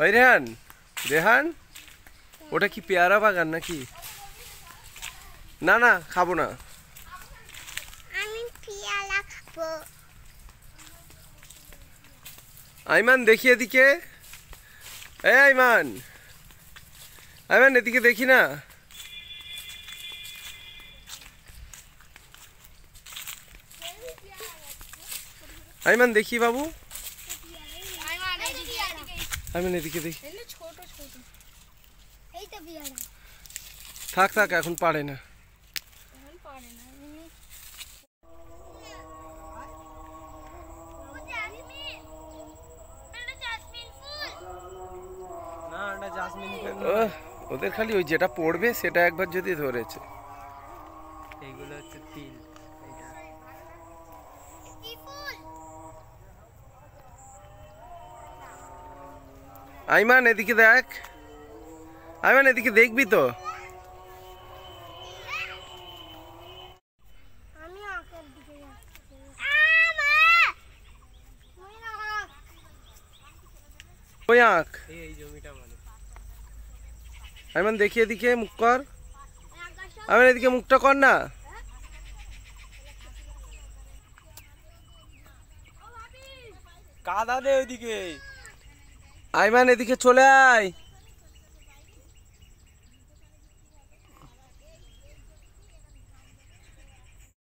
ওই রেহান, রেহান ওটা কি পেয়ারা বাগান নাকি? না না, খাবো না। আমি পেয়ারা খাবো। আইমান দেখি এদিকে। এই আইমান, আইমান এদিকে দেখি না। আইমান দেখি বাবু, আইমান এদিকে দেখি। থাক থাক, এখন পারে না। ওদের খালি ওই যেটা পড়বে সেটা একবার যদি ধরেছে। এইগুলো হচ্ছে তিল। আইমান এদিকে দেখ, আইমান এদিকে দেখবি তো। ওই আঁক, এই জমিটা মানে আইমান দেখি এদিকে মুখ কর। আইমান এদিকে মুখটা কর না। কাদা দে ওইদিকে। আইমান এদিকে চলে আয়।